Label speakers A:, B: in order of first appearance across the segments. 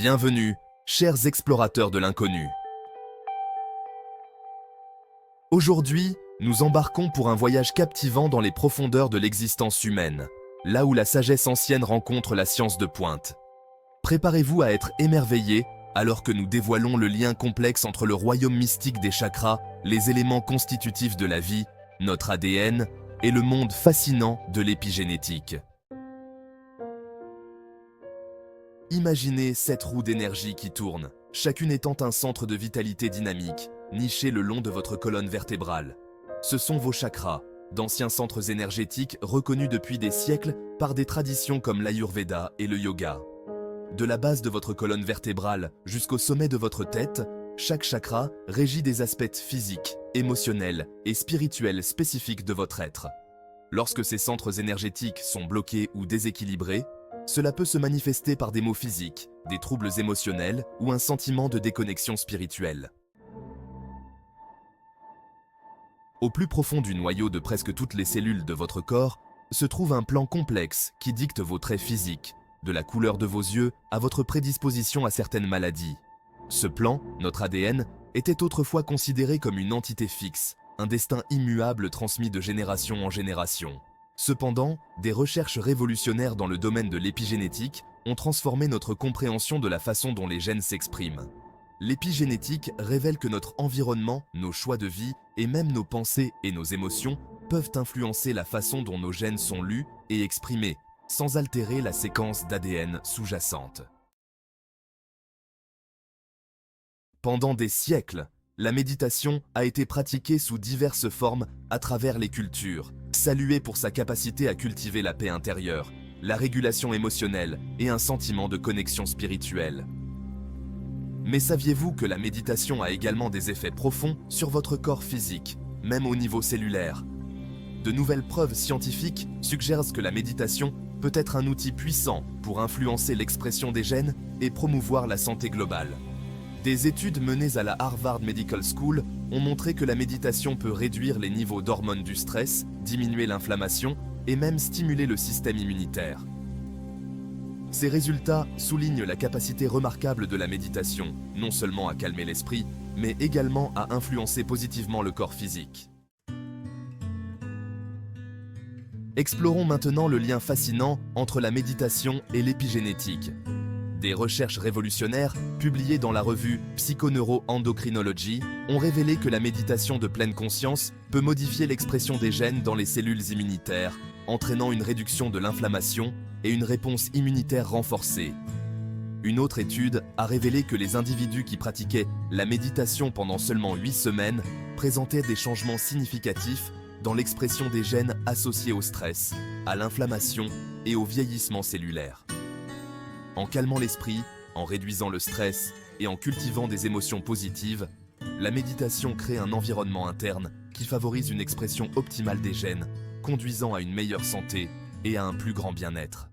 A: Bienvenue, chers explorateurs de l'inconnu. Aujourd'hui, nous embarquons pour un voyage captivant dans les profondeurs de l'existence humaine, là où la sagesse ancienne rencontre la science de pointe. Préparez-vous à être émerveillés alors que nous dévoilons le lien complexe entre le royaume mystique des chakras, les éléments constitutifs de la vie, notre ADN, et le monde fascinant de l'épigénétique. Imaginez 7 roues d'énergie qui tournent, chacune étant un centre de vitalité dynamique, niché le long de votre colonne vertébrale. Ce sont vos chakras, d'anciens centres énergétiques reconnus depuis des siècles par des traditions comme l'Ayurveda et le yoga. De la base de votre colonne vertébrale jusqu'au sommet de votre tête, chaque chakra régit des aspects physiques, émotionnels et spirituels spécifiques de votre être. Lorsque ces centres énergétiques sont bloqués ou déséquilibrés, cela peut se manifester par des maux physiques, des troubles émotionnels ou un sentiment de déconnexion spirituelle. Au plus profond du noyau de presque toutes les cellules de votre corps se trouve un plan complexe qui dicte vos traits physiques, de la couleur de vos yeux à votre prédisposition à certaines maladies. Ce plan, notre ADN, était autrefois considéré comme une entité fixe, un destin immuable transmis de génération en génération. Cependant, des recherches révolutionnaires dans le domaine de l'épigénétique ont transformé notre compréhension de la façon dont les gènes s'expriment. L'épigénétique révèle que notre environnement, nos choix de vie et même nos pensées et nos émotions peuvent influencer la façon dont nos gènes sont lus et exprimés, sans altérer la séquence d'ADN sous-jacente. Pendant des siècles, la méditation a été pratiquée sous diverses formes à travers les cultures, saluée pour sa capacité à cultiver la paix intérieure, la régulation émotionnelle et un sentiment de connexion spirituelle. Mais saviez-vous que la méditation a également des effets profonds sur votre corps physique, même au niveau cellulaire? De nouvelles preuves scientifiques suggèrent que la méditation peut être un outil puissant pour influencer l'expression des gènes et promouvoir la santé globale. Des études menées à la Harvard Medical School ont montré que la méditation peut réduire les niveaux d'hormones du stress, diminuer l'inflammation et même stimuler le système immunitaire. Ces résultats soulignent la capacité remarquable de la méditation, non seulement à calmer l'esprit, mais également à influencer positivement le corps physique. Explorons maintenant le lien fascinant entre la méditation et l'épigénétique. Des recherches révolutionnaires, publiées dans la revue Psychoneuroendocrinology, ont révélé que la méditation de pleine conscience peut modifier l'expression des gènes dans les cellules immunitaires, entraînant une réduction de l'inflammation et une réponse immunitaire renforcée. Une autre étude a révélé que les individus qui pratiquaient la méditation pendant seulement 8 semaines présentaient des changements significatifs dans l'expression des gènes associés au stress, à l'inflammation et au vieillissement cellulaire. En calmant l'esprit, en réduisant le stress et en cultivant des émotions positives, la méditation crée un environnement interne qui favorise une expression optimale des gènes, conduisant à une meilleure santé et à un plus grand bien-être.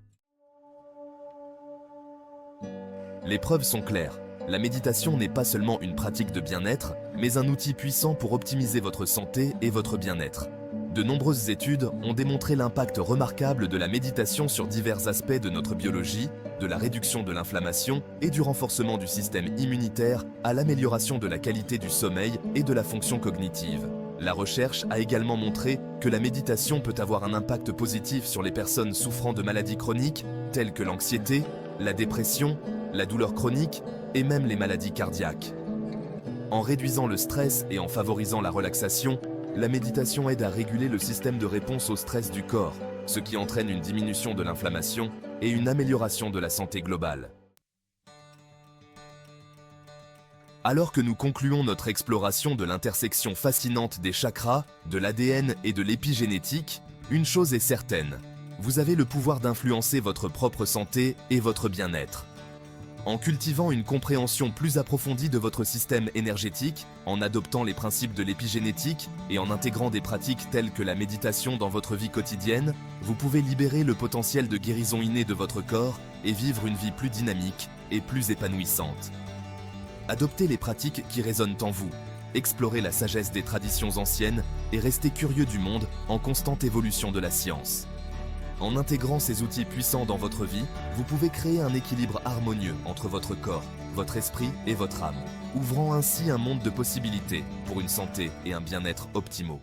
A: Les preuves sont claires. La méditation n'est pas seulement une pratique de bien-être, mais un outil puissant pour optimiser votre santé et votre bien-être. De nombreuses études ont démontré l'impact remarquable de la méditation sur divers aspects de notre biologie, de la réduction de l'inflammation et du renforcement du système immunitaire à l'amélioration de la qualité du sommeil et de la fonction cognitive. La recherche a également montré que la méditation peut avoir un impact positif sur les personnes souffrant de maladies chroniques telles que l'anxiété, la dépression, la douleur chronique et même les maladies cardiaques. En réduisant le stress et en favorisant la relaxation, la méditation aide à réguler le système de réponse au stress du corps, ce qui entraîne une diminution de l'inflammation et une amélioration de la santé globale. Alors que nous concluons notre exploration de l'intersection fascinante des chakras, de l'ADN et de l'épigénétique, une chose est certaine, vous avez le pouvoir d'influencer votre propre santé et votre bien-être. En cultivant une compréhension plus approfondie de votre système énergétique, en adoptant les principes de l'épigénétique et en intégrant des pratiques telles que la méditation dans votre vie quotidienne, vous pouvez libérer le potentiel de guérison inné de votre corps et vivre une vie plus dynamique et plus épanouissante. Adoptez les pratiques qui résonnent en vous, explorez la sagesse des traditions anciennes et restez curieux du monde en constante évolution de la science. En intégrant ces outils puissants dans votre vie, vous pouvez créer un équilibre harmonieux entre votre corps, votre esprit et votre âme, ouvrant ainsi un monde de possibilités pour une santé et un bien-être optimaux.